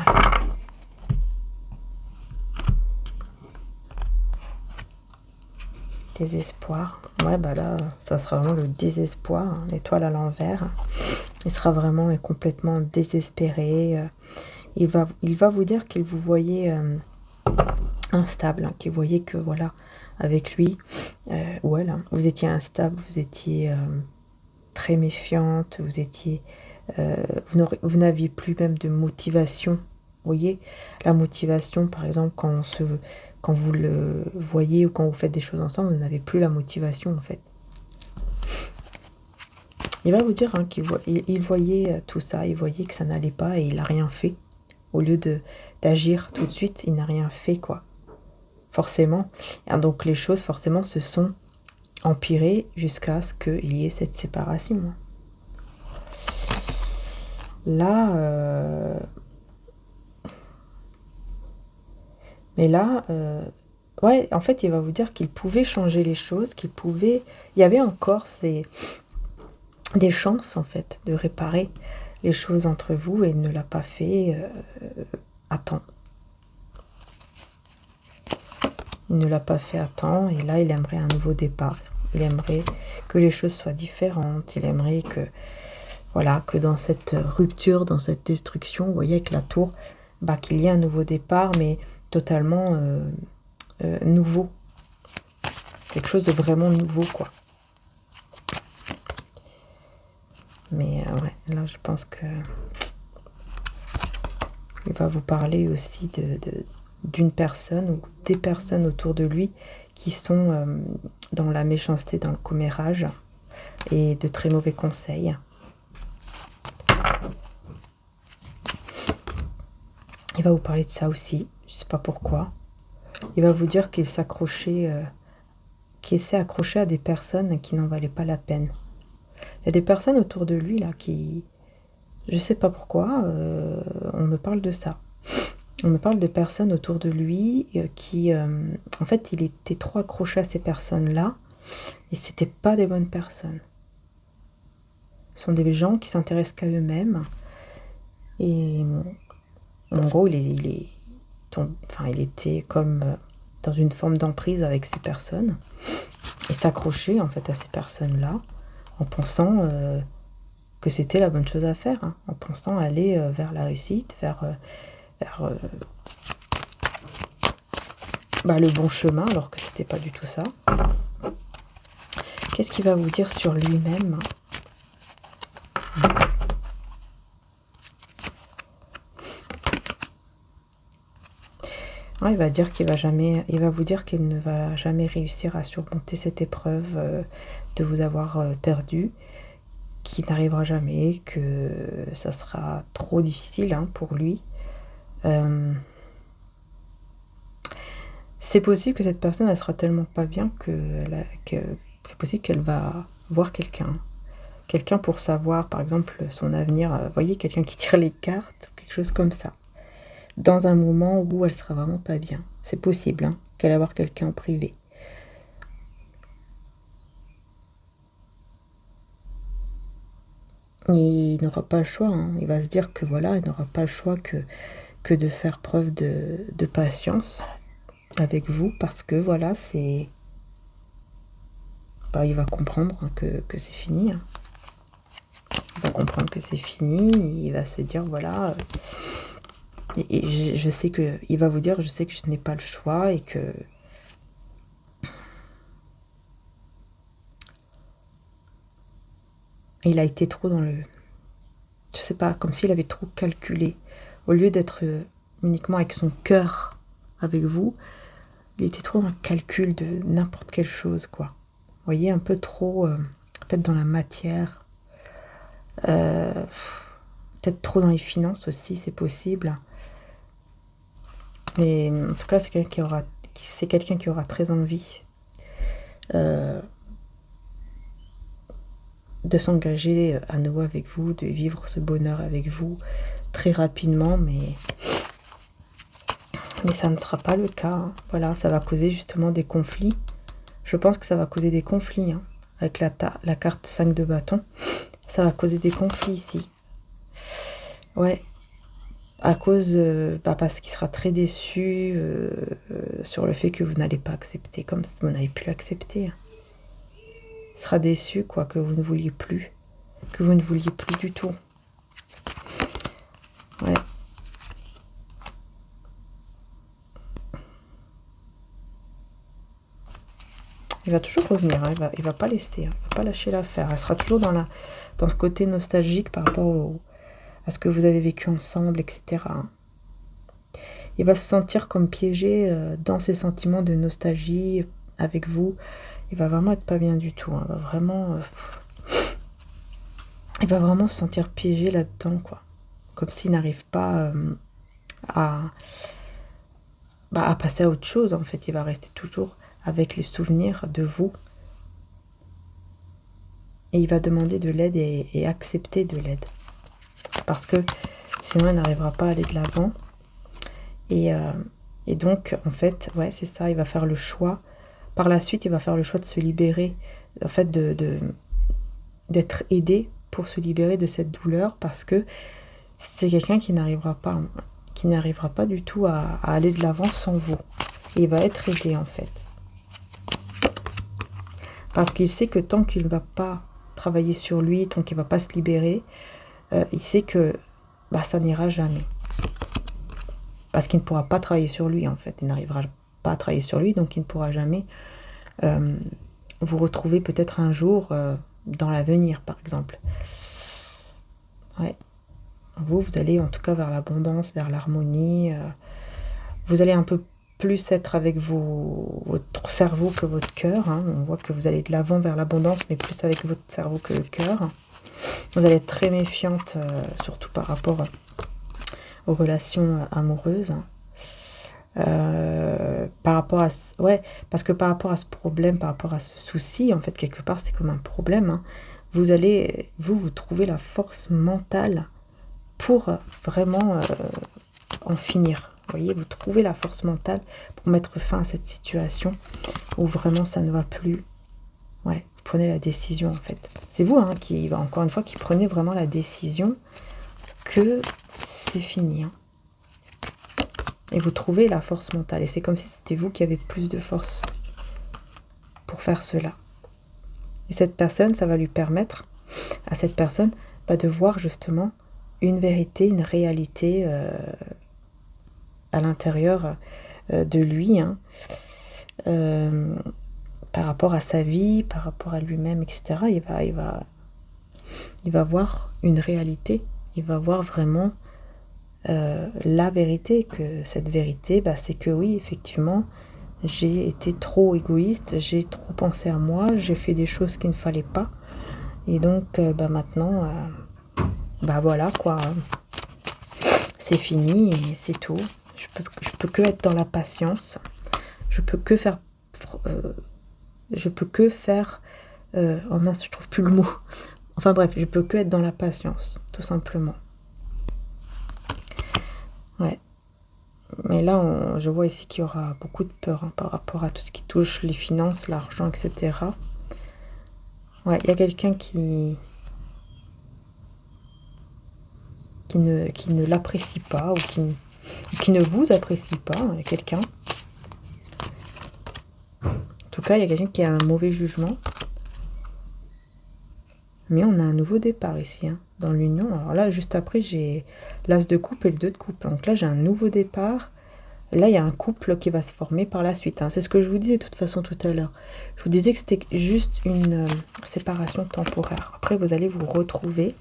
Désespoir. Ouais, bah là, ça sera vraiment le désespoir, hein, l'étoile à l'envers. Il sera vraiment complètement désespéré. Il va vous dire qu'il vous voyait instable, hein, qu'il voyait que, voilà, avec lui, ou elle, hein, vous étiez instable, vous étiez très méfiante, vous étiez... vous n'aviez plus même de motivation. Vous voyez, la motivation, par exemple, quand vous le voyez ou quand vous faites des choses ensemble, vous n'avez plus la motivation, en fait. Il va vous dire hein, qu'il voyait tout ça, il voyait que ça n'allait pas et il n'a rien fait. Au lieu d'agir tout de suite, il n'a rien fait, quoi. Forcément. Et donc les choses, forcément, se sont empirées jusqu'à ce qu'il y ait cette séparation. Là... Mais là... ouais, en fait, il va vous dire qu'il pouvait changer les choses, qu'il pouvait... Il y avait encore des chances, en fait, de réparer les choses entre vous et il ne l'a pas fait à temps. Il ne l'a pas fait à temps et là, il aimerait un nouveau départ. Il aimerait que les choses soient différentes. Il aimerait que, voilà, que dans cette rupture, dans cette destruction, vous voyez, avec la tour, bah, qu'il y ait un nouveau départ, mais totalement nouveau. Quelque chose de vraiment nouveau, quoi. Mais ouais, là, je pense que il va vous parler aussi d'une personne ou des personnes autour de lui qui sont dans la méchanceté, dans le commérage et de très mauvais conseils. Il va vous parler de ça aussi, je ne sais pas pourquoi. Il va vous dire qu'il s'est accroché à des personnes qui n'en valaient pas la peine. Il y a des personnes autour de lui là qui... Je ne sais pas pourquoi, on me parle de ça. On me parle de personnes autour de lui qui... en fait, il était trop accroché à ces personnes-là et c'était pas des bonnes personnes. Ce sont des gens qui s'intéressent qu'à eux-mêmes. Et en gros, il était comme dans une forme d'emprise avec ces personnes et s'accrocher en fait à ces personnes-là en pensant que c'était la bonne chose à faire, hein, en pensant aller vers la réussite, vers le bon chemin, alors que c'était pas du tout ça. Qu'est-ce qu'il va vous dire sur lui-même? Il va dire il va vous dire qu'il ne va jamais réussir à surmonter cette épreuve de vous avoir perdu, qu'il n'arrivera jamais, que ça sera trop difficile hein, pour lui. C'est possible que cette personne, elle sera tellement pas bien que c'est possible qu'elle va voir quelqu'un pour savoir, par exemple, son avenir. Vous voyez, quelqu'un qui tire les cartes, quelque chose comme ça. Dans un moment où elle sera vraiment pas bien. C'est possible hein, qu'elle va voir quelqu'un en privé. Et il n'aura pas le choix. Hein. Il va se dire que voilà, il n'aura pas le choix que de faire preuve de patience avec vous parce que voilà, c'est... il va comprendre hein, que c'est fini. Hein. Il va comprendre que c'est fini. Il va se dire voilà... Et je sais que... Il va vous dire, je sais que je n'ai pas le choix et que... Il a été trop dans le... Je sais pas, comme s'il avait trop calculé. Au lieu d'être uniquement avec son cœur avec vous, il était trop dans le calcul de n'importe quelle chose, quoi. Vous voyez, un peu trop... peut-être dans la matière. Peut-être trop dans les finances aussi, c'est possible. Mais en tout cas, c'est quelqu'un qui aura très envie de s'engager à nouveau avec vous, de vivre ce bonheur avec vous très rapidement, mais Mais ça ne sera pas le cas, hein. Voilà, ça va causer justement des conflits. Je pense que ça va causer des conflits, hein. Avec la carte 5 de bâton. Ça va causer des conflits ici. Ouais. À cause, parce qu'il sera très déçu sur le fait que vous n'allez pas accepter, comme si vous n'avez plus l'accepter, hein. Il sera déçu, quoi, que vous ne vouliez plus. Que vous ne vouliez plus du tout. Ouais. Il va toujours revenir, hein. Il va pas laisser, hein. Il va pas lâcher l'affaire. Elle sera toujours dans ce côté nostalgique par rapport à ce que vous avez vécu ensemble, etc., hein. Il va se sentir comme piégé dans ses sentiments de nostalgie avec vous. Il va vraiment être pas bien du tout, hein. Il va vraiment se sentir piégé là-dedans, quoi. Comme s'il n'arrive pas à passer à autre chose, en fait. Il va rester toujours avec les souvenirs de vous. Et il va demander de l'aide et accepter de l'aide. Parce que sinon, il n'arrivera pas à aller de l'avant. Et donc, en fait, ouais, c'est ça, il va faire le choix. Par la suite, il va faire le choix de se libérer, en fait, d'être aidé pour se libérer de cette douleur, parce que c'est quelqu'un qui n'arrivera pas du tout à aller de l'avant sans vous. Et il va être aidé, en fait. Parce qu'il sait que tant qu'il ne va pas travailler sur lui, tant qu'il ne va pas se libérer, il sait que ça n'ira jamais. Parce qu'il ne pourra pas travailler sur lui, en fait. Il n'arrivera pas à travailler sur lui, donc il ne pourra jamais vous retrouver peut-être un jour dans l'avenir, par exemple. Ouais. Vous allez en tout cas vers l'abondance, vers l'harmonie. Vous allez un peu plus être avec votre cerveau que votre cœur, hein. On voit que vous allez de l'avant vers l'abondance, mais plus avec votre cerveau que le cœur. Vous allez être très méfiante, surtout par rapport aux relations amoureuses. Par rapport à parce que par rapport à ce problème, par rapport à ce souci, en fait, quelque part, c'est comme un problème, hein. Vous allez, vous trouver la force mentale pour vraiment en finir. Vous voyez, vous trouvez la force mentale pour mettre fin à cette situation où vraiment ça ne va plus. Ouais, vous prenez la décision, en fait. C'est vous, hein, encore une fois, qui prenez vraiment la décision que c'est fini, hein. Et vous trouvez la force mentale. Et c'est comme si c'était vous qui avez plus de force pour faire cela. Et cette personne, ça va lui permettre à cette personne de voir justement une vérité, une réalité à l'intérieur de lui, hein, par rapport à sa vie, par rapport à lui-même, etc. Il va voir une réalité. Il va voir vraiment la vérité, que cette vérité, c'est que oui, effectivement, j'ai été trop égoïste, j'ai trop pensé à moi, j'ai fait des choses qu'il ne fallait pas, et donc maintenant, voilà quoi, c'est fini et c'est tout. Je peux que être dans la patience, je peux que faire oh mince, je trouve plus le mot, enfin bref, je peux que être dans la patience, tout simplement. Ouais. Mais là, je vois ici qu'il y aura beaucoup de peur, hein, par rapport à tout ce qui touche les finances, l'argent, etc. Ouais, il y a quelqu'un qui ne l'apprécie pas, ou qui ne vous apprécie pas. Il y a quelqu'un. En tout cas, il y a quelqu'un qui a un mauvais jugement. Mais on a un nouveau départ ici, hein, dans l'union. Alors là, juste après, j'ai l'as de coupe et le 2 de coupe. Donc là, j'ai un nouveau départ. Là, il y a un couple qui va se former par la suite, hein. C'est ce que je vous disais de toute façon tout à l'heure. Je vous disais que c'était juste une séparation temporaire. Après, vous allez vous retrouver.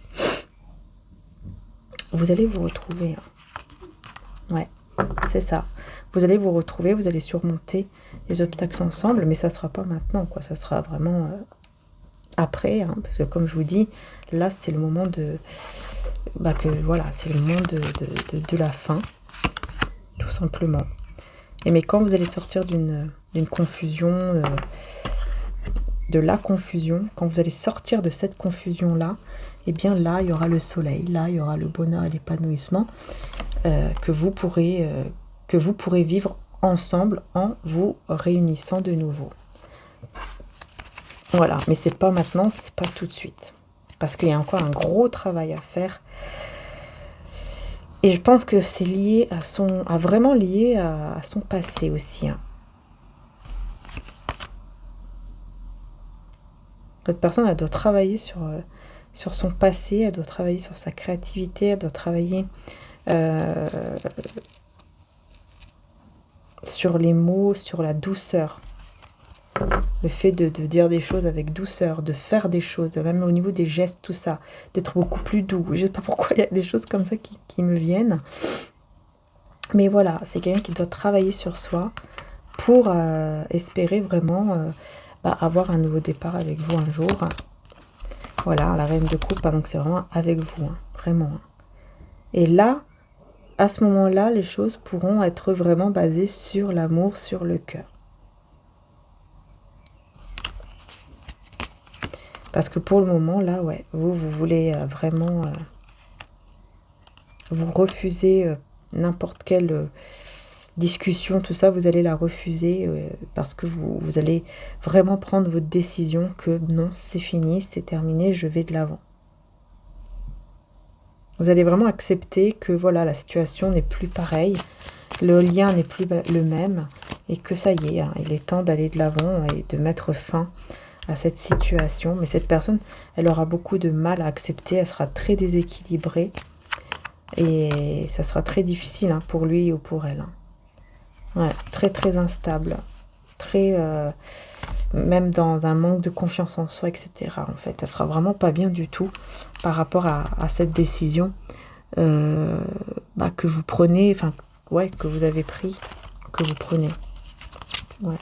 Vous allez vous retrouver, hein. Ouais, c'est ça. Vous allez vous retrouver, vous allez surmonter les obstacles ensemble, mais ça ne sera pas maintenant, quoi. Ça sera vraiment après, hein, parce que comme je vous dis, là, c'est le moment c'est le moment de la fin, tout simplement. Mais quand vous allez sortir d'une confusion, de la confusion, quand vous allez sortir de cette confusion-là, eh bien là, il y aura le soleil, là, il y aura le bonheur et l'épanouissement que vous pourrez que vous pourrez vivre ensemble en vous réunissant de nouveau. Voilà, mais c'est pas maintenant, c'est pas tout de suite. Parce qu'il y a encore un gros travail à faire. Et je pense que c'est lié vraiment lié à son passé aussi. Hein. Cette personne, elle doit travailler sur son passé, elle doit travailler sur sa créativité, elle doit travailler sur les mots, sur la douceur. Le fait de dire des choses avec douceur, de faire des choses, même au niveau des gestes, tout ça, d'être beaucoup plus doux. Je ne sais pas pourquoi il y a des choses comme ça qui me viennent. Mais voilà, c'est quelqu'un qui doit travailler sur soi pour espérer vraiment avoir un nouveau départ avec vous un jour. Voilà, la reine de coupe, donc c'est vraiment avec vous, hein, vraiment. Et là, à ce moment-là, les choses pourront être vraiment basées sur l'amour, sur le cœur. Parce que pour le moment, là, ouais, vous voulez vraiment... vous refusez n'importe quelle discussion, tout ça, vous allez la refuser parce que vous allez vraiment prendre votre décision que non, c'est fini, c'est terminé, je vais de l'avant. Vous allez vraiment accepter que voilà, la situation n'est plus pareille, le lien n'est plus le même et que ça y est, hein, il est temps d'aller de l'avant et de mettre fin à cette situation. Mais cette personne, elle aura beaucoup de mal à accepter, elle sera très déséquilibrée et ça sera très difficile hein, pour lui ou pour elle. Hein. Ouais, très très instable, très même dans un manque de confiance en soi, etc. En fait, elle sera vraiment pas bien du tout par rapport à cette décision que vous prenez, enfin ouais, que vous avez pris, que vous prenez. Ouais,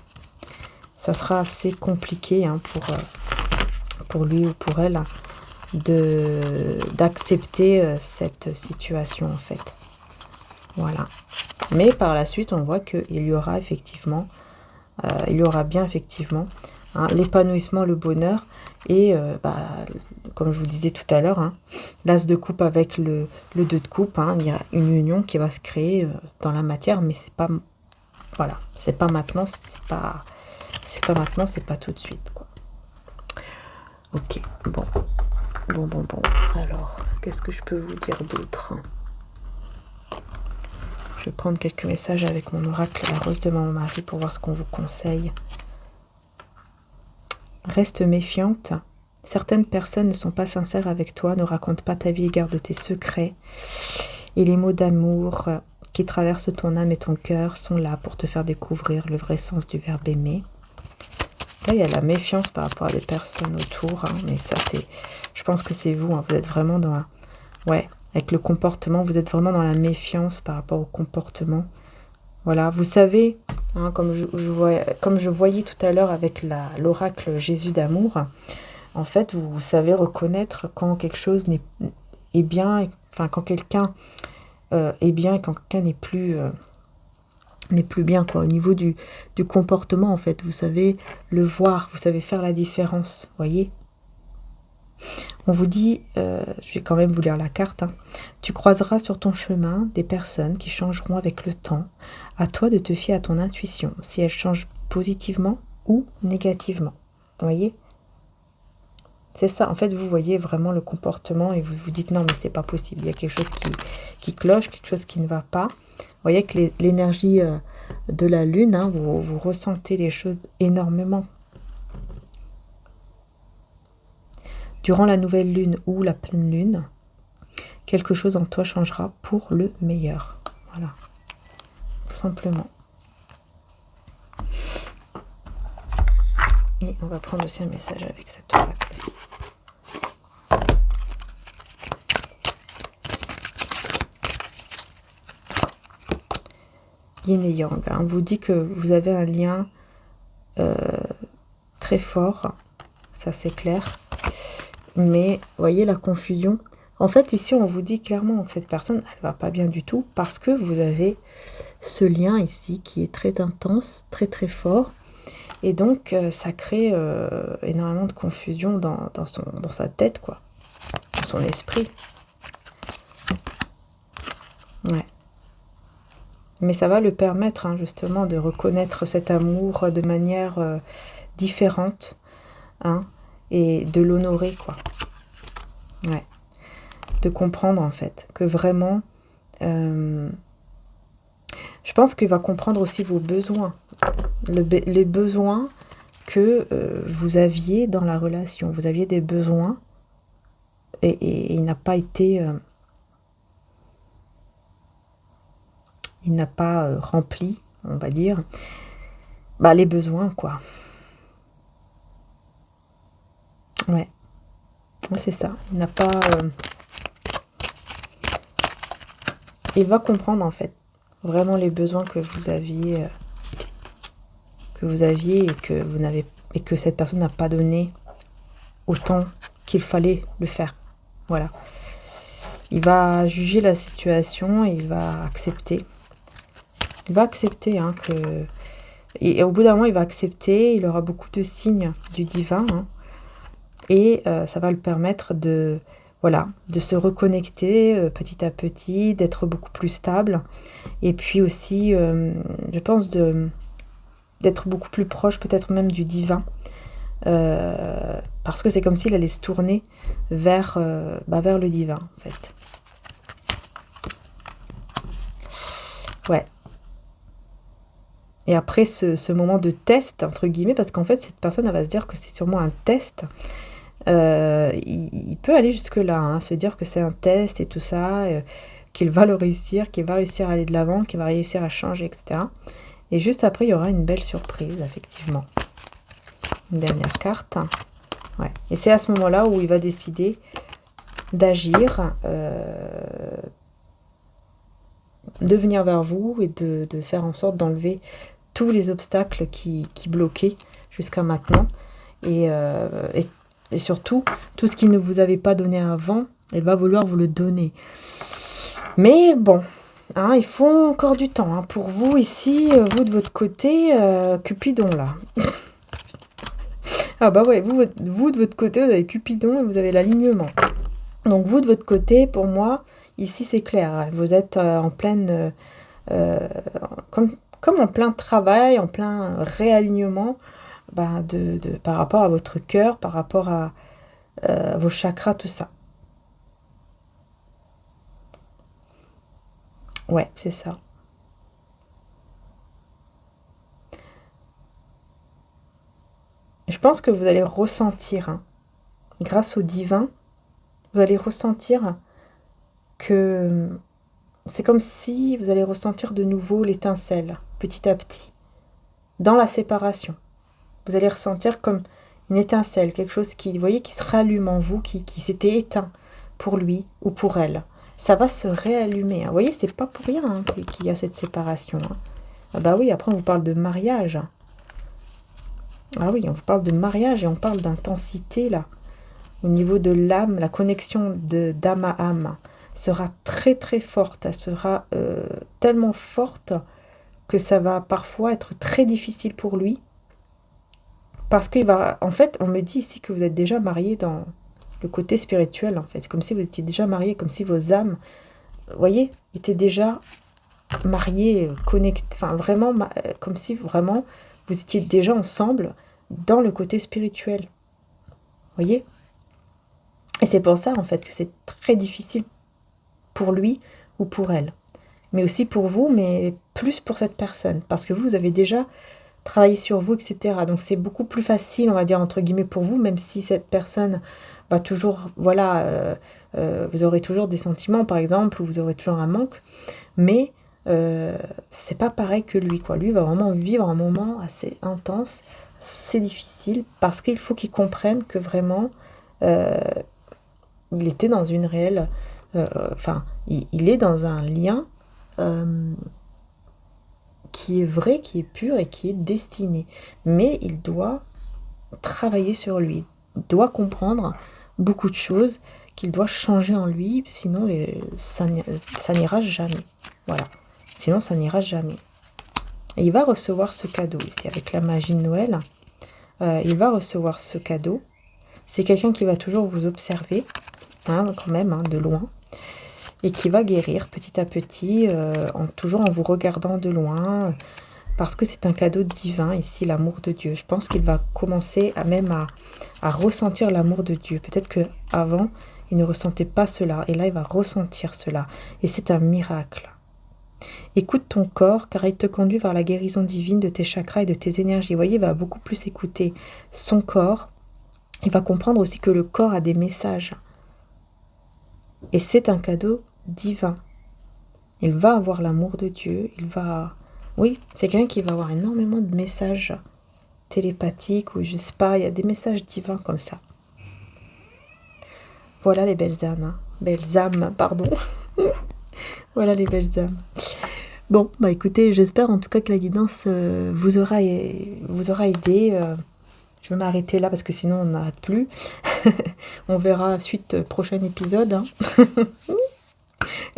ça sera assez compliqué hein, pour lui ou pour elle d'accepter cette situation en fait. Voilà. Mais par la suite, on voit qu'il y aura effectivement, bien effectivement hein, l'épanouissement, le bonheur et comme je vous disais tout à l'heure, hein, l'as de coupe avec le 2 de coupe, hein, il y a une union qui va se créer dans la matière, mais c'est pas voilà, c'est pas maintenant, c'est pas maintenant, c'est pas tout de suite quoi. Ok, bon. Alors, qu'est-ce que je peux vous dire d'autre ? Je vais prendre quelques messages avec mon oracle, la rose de mon mari, pour voir ce qu'on vous conseille. Reste méfiante. Certaines personnes ne sont pas sincères avec toi, ne racontent pas ta vie et gardent tes secrets. Et les mots d'amour qui traversent ton âme et ton cœur sont là pour te faire découvrir le vrai sens du verbe aimer. Là, il y a la méfiance par rapport à des personnes autour, hein, mais ça, je pense que c'est vous, hein, vous êtes vraiment dans avec le comportement, vous êtes vraiment dans la méfiance par rapport au comportement. Voilà, vous savez, hein, comme je voyais tout à l'heure avec l'oracle Jésus d'amour, en fait, vous savez reconnaître quand quelque chose est bien, enfin quand quelqu'un est bien et quand quelqu'un n'est plus bien quoi. Au niveau du comportement, en fait, vous savez le voir, vous savez faire la différence, voyez. On vous dit, je vais quand même vous lire la carte, hein. Tu croiseras sur ton chemin des personnes qui changeront avec le temps. À toi de te fier à ton intuition, si elle change positivement ou négativement. Vous voyez ? C'est ça, en fait, vous voyez vraiment le comportement et vous vous dites non, mais c'est pas possible. Il y a quelque chose qui cloche, quelque chose qui ne va pas. Vous voyez que l'énergie de la lune, hein, vous ressentez les choses énormément. Durant la nouvelle lune ou la pleine lune, quelque chose en toi changera pour le meilleur. Voilà, tout simplement. Et on va prendre aussi un message avec cet oracle aussi. Yin et Yang, hein, vous dit que vous avez un lien très fort, ça c'est clair. Mais voyez la confusion. En fait, ici, on vous dit clairement que cette personne, elle va pas bien du tout parce que vous avez ce lien ici qui est très intense, très très fort. Et donc, ça crée énormément de confusion dans sa tête, quoi. Dans son esprit. Ouais. Mais ça va le permettre, hein, justement, de reconnaître cet amour de manière différente, hein, et de l'honorer, quoi. Ouais. De comprendre, en fait, que vraiment... je pense qu'il va comprendre aussi vos besoins. Les besoins que vous aviez dans la relation. Vous aviez des besoins et il n'a pas été... il n'a pas rempli, on va dire, les besoins, quoi. Ouais, c'est ça. Il n'a pas... il va comprendre, en fait, vraiment les besoins que vous aviez et que vous n'avez et que cette personne n'a pas donné autant qu'il fallait le faire. Voilà. Il va juger la situation et il va accepter. Il va accepter, hein, que... Et au bout d'un moment, il va accepter, il aura beaucoup de signes du divin, hein, et ça va le permettre de, voilà, de se reconnecter petit à petit, d'être beaucoup plus stable, et puis aussi, je pense, d'être beaucoup plus proche, peut-être même du divin, parce que c'est comme s'il allait se tourner vers le divin, en fait. Ouais. Et après ce moment de test, entre guillemets, parce qu'en fait, cette personne, elle va se dire que c'est sûrement un test. Il peut aller jusque-là, hein, se dire que c'est un test et tout ça, qu'il va le réussir, qu'il va réussir à aller de l'avant, qu'il va réussir à changer, etc. Et juste après, il y aura une belle surprise, effectivement. Une dernière carte. Ouais. Et c'est à ce moment-là où il va décider d'agir, de venir vers vous et de faire en sorte d'enlever tous les obstacles qui bloquaient jusqu'à maintenant. Et surtout, tout ce qu'il ne vous avait pas donné avant, elle va vouloir vous le donner. Mais bon, hein, il faut encore du temps. Hein. Pour vous, ici, vous de votre côté, Cupidon, là. Ah bah ouais, vous de votre côté, vous avez Cupidon et vous avez l'alignement. Donc vous de votre côté, pour moi, ici c'est clair. Hein. Vous êtes en pleine... comme en plein travail, en plein réalignement par rapport à votre cœur, par rapport à vos chakras, tout ça. Ouais, c'est ça. Je pense que vous allez ressentir, hein, grâce au divin, vous allez ressentir que c'est comme si vous allez ressentir de nouveau l'étincelle, petit à petit, dans la séparation. Vous allez ressentir comme une étincelle, quelque chose qui, vous voyez, qui se rallume en vous, qui s'était éteint pour lui ou pour elle. Ça va se réallumer. Hein. Vous voyez, c'est pas pour rien, hein, qu'il y a cette séparation. Hein. Ah bah oui, après on vous parle de mariage. Ah oui, on vous parle de mariage et on parle d'intensité là. Au niveau de l'âme, la connexion d'âme à âme sera très très forte. Elle sera tellement forte que ça va parfois être très difficile pour lui. Parce qu'il va... En fait, on me dit ici que vous êtes déjà mariés dans le côté spirituel, en fait. C'est comme si vous étiez déjà mariés, comme si vos âmes, vous voyez, étaient déjà mariées, connectées. Enfin, vraiment, comme si vraiment vous étiez déjà ensemble dans le côté spirituel. Vous voyez ? Et c'est pour ça, en fait, que c'est très difficile pour lui ou pour elle. Mais aussi pour vous, mais plus pour cette personne. Parce que vous avez déjà travaillé sur vous, etc. Donc c'est beaucoup plus facile, on va dire, entre guillemets, pour vous, même si cette personne va toujours, voilà, vous aurez toujours des sentiments, par exemple, ou vous aurez toujours un manque. Mais c'est pas pareil que lui, quoi. Lui va vraiment vivre un moment assez intense, c'est difficile, parce qu'il faut qu'il comprenne que vraiment, il était dans une réelle... il est dans un lien qui est vrai, qui est pur et qui est destiné. Mais il doit travailler sur lui. Il doit comprendre beaucoup de choses qu'il doit changer en lui, sinon ça n'ira jamais. Voilà. Sinon, ça n'ira jamais. Et il va recevoir ce cadeau ici, avec la magie de Noël. Il va recevoir ce cadeau. C'est quelqu'un qui va toujours vous observer, hein, quand même, hein, de loin. et qui va guérir petit à petit, toujours en vous regardant de loin, parce que c'est un cadeau divin ici, l'amour de Dieu. Je pense qu'il va commencer à ressentir l'amour de Dieu. Peut-être que avant il ne ressentait pas cela, et là il va ressentir cela, et c'est un miracle. Écoute ton corps, car il te conduit vers la guérison divine de tes chakras et de tes énergies. Vous voyez, il va beaucoup plus écouter son corps. Il va comprendre aussi que le corps a des messages. Et c'est un cadeau divin. Il va avoir l'amour de Dieu. Oui, c'est quelqu'un qui va avoir énormément de messages télépathiques, ou je sais pas, il y a des messages divins comme ça. Voilà les belles âmes. Belles âmes, pardon. Voilà les belles âmes. Bon, bah écoutez, j'espère en tout cas que la guidance vous aura aidé. Je vais m'arrêter là parce que sinon on n'arrête plus. On verra suite prochain épisode. Hein.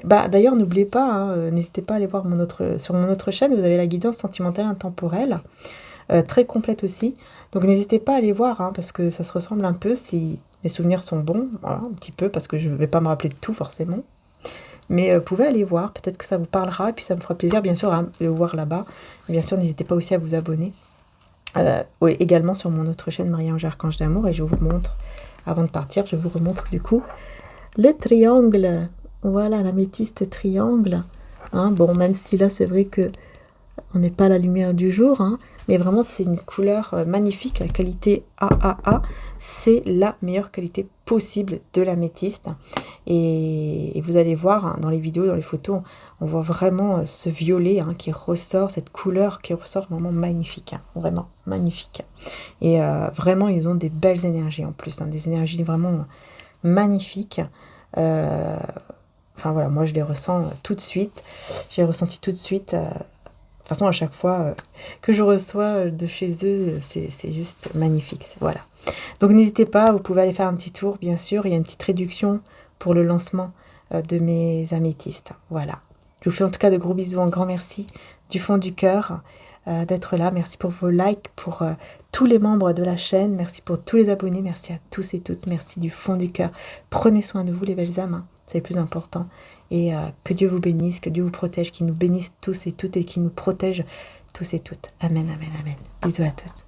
Bah d'ailleurs, n'oubliez pas, n'hésitez pas à aller voir sur mon autre chaîne, vous avez la guidance sentimentale intemporelle, très complète aussi. Donc n'hésitez pas à aller voir, parce que ça se ressemble un peu, si mes souvenirs sont bons, voilà, un petit peu, parce que je ne vais pas me rappeler de tout forcément. Mais vous pouvez aller voir, peut-être que ça vous parlera, et puis ça me fera plaisir, bien sûr, de vous voir là-bas. Bien sûr, n'hésitez pas aussi à vous abonner. Oui, également sur mon autre chaîne, Marie-Ange Archange d'Amour, et je vous montre, avant de partir, je vous remontre du coup le triangle. Voilà, l'améthyste triangle. Bon, même si là, c'est vrai que on n'est pas à la lumière du jour, mais vraiment, c'est une couleur magnifique, la qualité AAA. C'est la meilleure qualité possible de l'améthyste. Et vous allez voir, dans les vidéos, dans les photos, on voit vraiment ce violet qui ressort, cette couleur qui ressort vraiment magnifique. Vraiment magnifique. Et vraiment, ils ont des belles énergies en plus, des énergies vraiment magnifiques. Enfin voilà, moi je les ressens tout de suite. J'ai ressenti tout de suite. De toute façon, à chaque fois que je reçois de chez eux, c'est juste magnifique. Voilà. Donc n'hésitez pas, vous pouvez aller faire un petit tour, bien sûr. Il y a une petite réduction pour le lancement de mes améthystes. Voilà. Je vous fais en tout cas de gros bisous, un grand merci du fond du cœur d'être là. Merci pour vos likes, pour tous les membres de la chaîne. Merci pour tous les abonnés. Merci à tous et toutes. Merci du fond du cœur. Prenez soin de vous, les belles âmes. C'est le plus important. Et que Dieu vous bénisse, que Dieu vous protège, qu'il nous bénisse tous et toutes et qu'il nous protège tous et toutes. Amen, amen, amen. Bisous à tous.